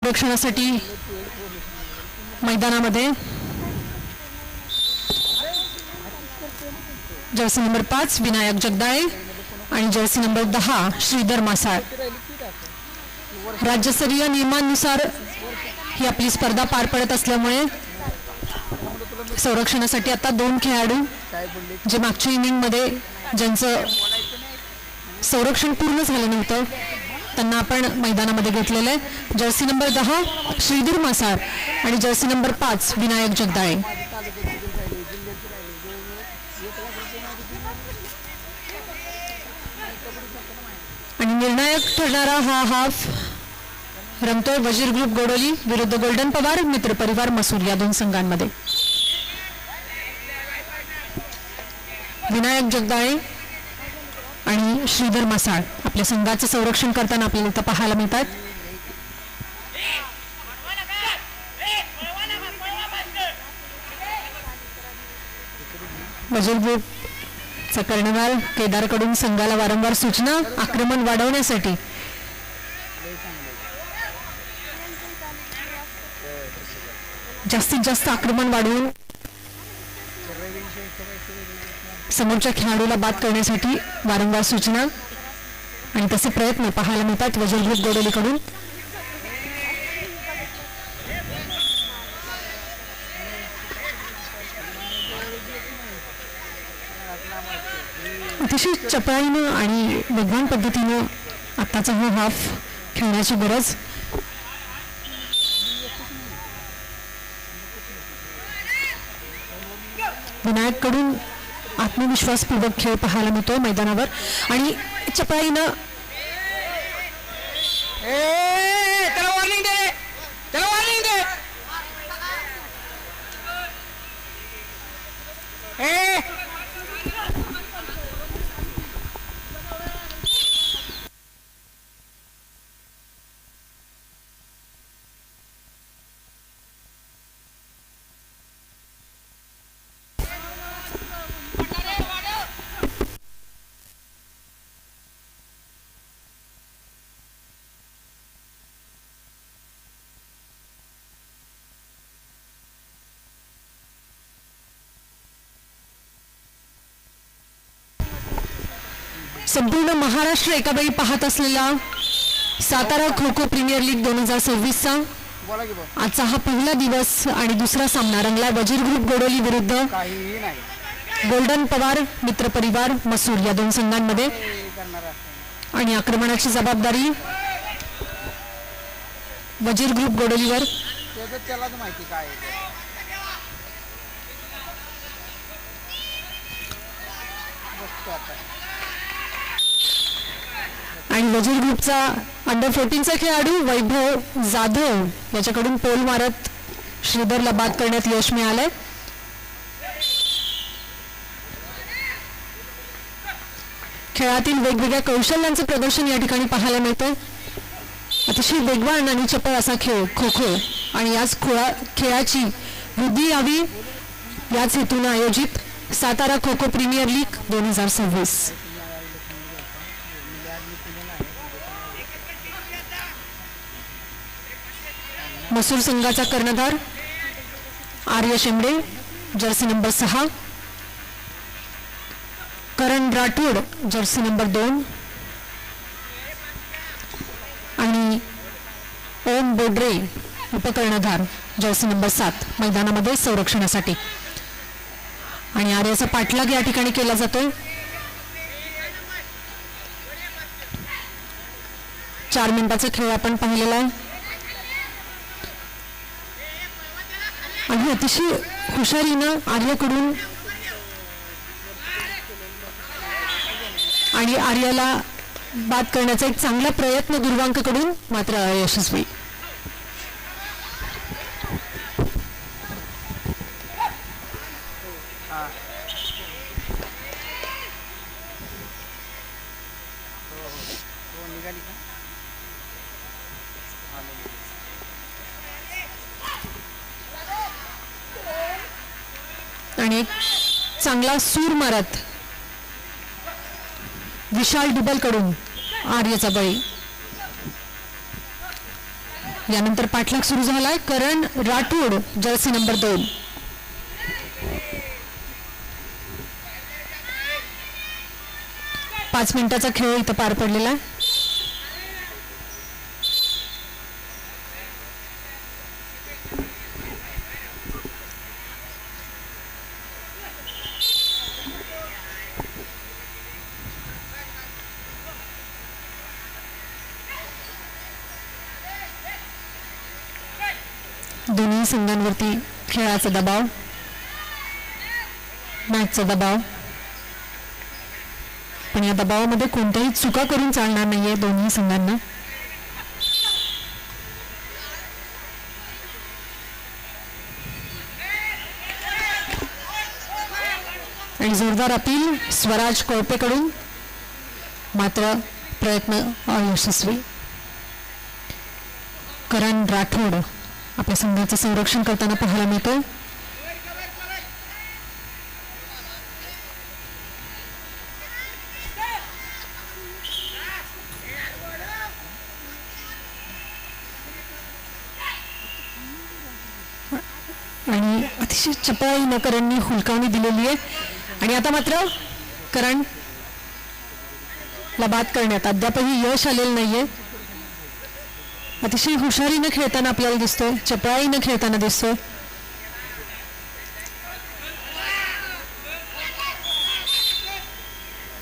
रक्षणासाठी मैदानामध्ये Jersey number 5 Vinayak Jagdale आणि जर्सी नंबर 10 श्रीधर मासाळ. राज्यस्तरीय नियमांनुसार ही आपली स्पर्धा पार पडत असल्यामुळे संरक्षणासाठी आता 2 खेळाडू जे मागच्या इनिंगमध्ये ज्यांचं संरक्षण पूर्ण झालं नव्हतं त्यांना आपण मैदानामध्ये घेतलेलं आहे. जर्सी नंबर 10 श्रीधर मासाळ आणि जर्सी नंबर 5 विनायक जगदाळे. आणि निर्णायक ठरणारा हा हाफ रमतोय वजीर ग्रुप गोडोली विरुद्ध गोल्डन पवार मित्र परिवार मसूर या 2 संघांमध्ये. विनायक जगदाळे आणि श्रीधर मासाळ आपल्या संघाचं संरक्षण करताना आपल्याला इथं पाहायला मिळतात. वजीर ग्रुपचा कर्णधार केदारकडून संघाला वारंवार सूचना आक्रमण वाढवण्यासाठी. जास्तीत जास्त आक्रमण वाढवून समोरच्या खेळाडूला बाद करण्यासाठी वारंवार सूचना आणि तसे प्रयत्न पाहायला मिळतात वजीर ग्रुप गोडोलीकडून. अतिशय चपळाईनं आणि वेगवान पद्धतीनं आत्ताचा हा हाफ खेळण्याची गरज. विनायककडून आत्मविश्वासपूर्वक खेळ पाहायला मिळतो मैदानावर आणि चपळाईनं संपूर्ण महाराष्ट्र एकावेळी पाहत असलेला सातारा खो खो प्रीमियर लीग 2026चा आजचा हा पहिला दिवस आणि दुसरा सामना रंगला वजीर ग्रुप गोडोली विरुद्ध गोल्डन पवार मित्र परिवार मसूर या 2 संघांमध्ये. आणि आक्रमणाची जबाबदारी वजीर ग्रुप गोडोलीवर. आणि वजीर ग्रुपचा अंडर 14चा खेळाडू वैभव जाधव याच्याकडून पोल मारत श्रीधरला बाद करण्यात यश मिळालंय. खेळातील वेगवेगळ्या कौशल्यांचं प्रदर्शन या ठिकाणी पाहायला मिळतं. अतिशय वेगवान आणि चपळ असा खेळ खो खो आणि याच खेळाची वृद्धी यावी याच हेतूने आयोजित सातारा खो खो प्रीमियर लीग 2026. मसूर संघाचा कर्णधार आर्य शेंबडे जर्सी नंबर 6, करण राठोड जर्सी नंबर 2 आणि ओम बोडरे उपकर्णधार जर्सी नंबर 7 मैदानामध्ये संरक्षणासाठी. आणि आर्याचा पाठलाग या ठिकाणी केला जातोय. 4 मिनिटाचा खेळ आपण पाहिलेला आहे आणि अतिशय हुशारीनं आर्याकडून आणि आर्याला बाद करण्याचा एक चांगला प्रयत्न दुर्वांककडून मात्र अयशस्वी. आणि एक चांगला सूर मारत विशाल डुबल कडून आर्यचा बळी. यानंतर पाठलाग सुरू झालाय. करण राठोड जर्सी नंबर 2. पाच मिनिटाचा खेळ इथं पार पडलेला आहे. दोन्ही संघांवरती खेळाचा दबाव, मॅचचा दबाव, पण या दबावामध्ये कोणत्याही चुका करून चालणार नाहीये दोन्ही संघांना. आणि जोरदार अपील स्वराज कोळपेकडून, मात्र प्रयत्न अयशस्वी. करण राठोड आपल्या संघाचं संरक्षण करताना पाहायला मिळतो. आणि अतिशय चपळाईनं करणनी हुलकावणी दिलेली आहे. आणि आता मात्र करण ला बाद करण्यात अद्यापही यश आलेलं नाहीये. अतिशय हुशारीनं खेळताना आपल्याला दिसतोय, चपळाईनं खेळताना दिसतोय.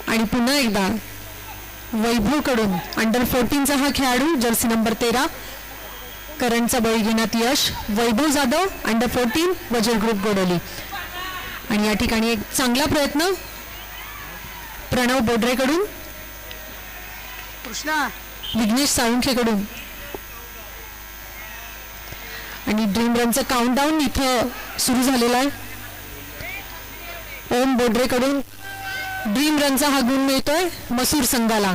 आणि पुन्हा एकदा वैभव कडून अंडर 14चा हा खेळाडू जर्सी नंबर 13 करणचा बळी घेण्यात यश. वैभव जाधव अंडर 14 वजीर ग्रुप गोडोली. आणि या ठिकाणी एक चांगला प्रयत्न प्रणव बोडरेकडून, विघ्नेश साळुंखेकडून. आणि ड्रीम रनचं काउंटडाऊन इथं सुरू झालेला आहे. ओम बोडरेकडून ड्रीम रनचा हा गुण मिळतोय मसूर संघाला.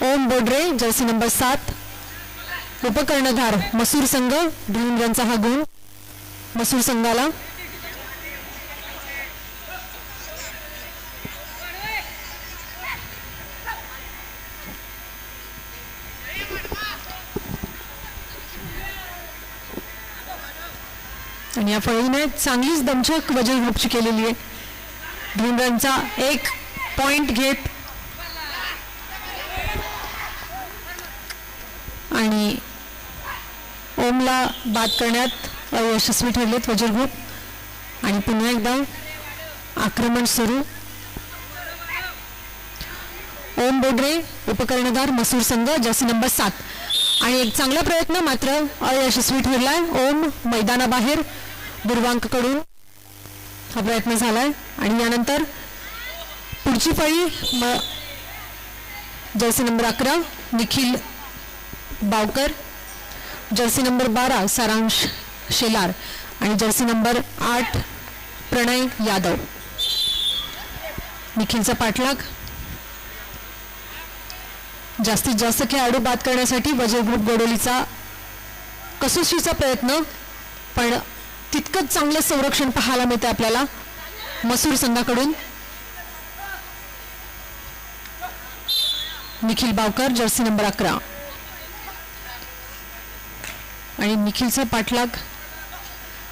ओम बोडरे जर्सी नंबर 7 उपकर्णधार मसूर संघ. ड्रीम रनचा हा गुण मसूर संघाला. आणि या फळीने चांगलीच दमछाक वजीर ग्रुपची केलेली आहे. ड्रीम रनचा 1 पॉइंट घेत आणि ओमला बाद करण्यात अयशस्वी ठरलेत वजीर ग्रुप. आणि पुन्हा एकदा आक्रमण सुरू. ओम बोडरे उपकर्णधार मसूर संघ जर्सी नंबर 7. आणि एक चांगला प्रयत्न मात्र अयशस्वी ठरलाय. ओम मैदानाबाहेर दुर्वांककडून हा प्रयत्न झालाय. आणि यानंतर पुढची फळी jersey number 11 Nikhil Bavkar, jersey number 12 Saransh Shelar आणि जर्सी नंबर 8 प्रणय यादव. निखिलचा पाठलाग. जास्तीत जास्त खेळाडू बाद करण्यासाठी वजीर ग्रुप गोडोलीचा कसोशीचा प्रयत्न, पण तितकंच चांगलं संरक्षण पाहायला मिळते आपल्याला मसूर संघाकडून. Nikhil Bavkar jersey number 11. आणि निखिलचा पाठलाग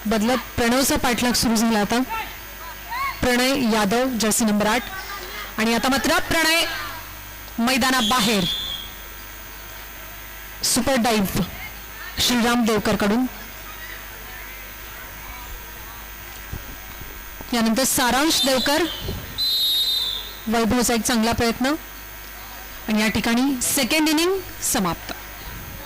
बदलत प्रणवचा पाठलाग सुरू झाला. आता प्रणय यादव जर्सी नंबर 8. आणि आता मात्र प्रणय मैदानाबाहेर. सुपर डाईव्ह श्रीराम देवकर कडून. यानंतर सारांश देवकर. वैभवचा एक चांगला प्रयत्न. आणि या ठिकाणी सेकंड इनिंग समाप्त.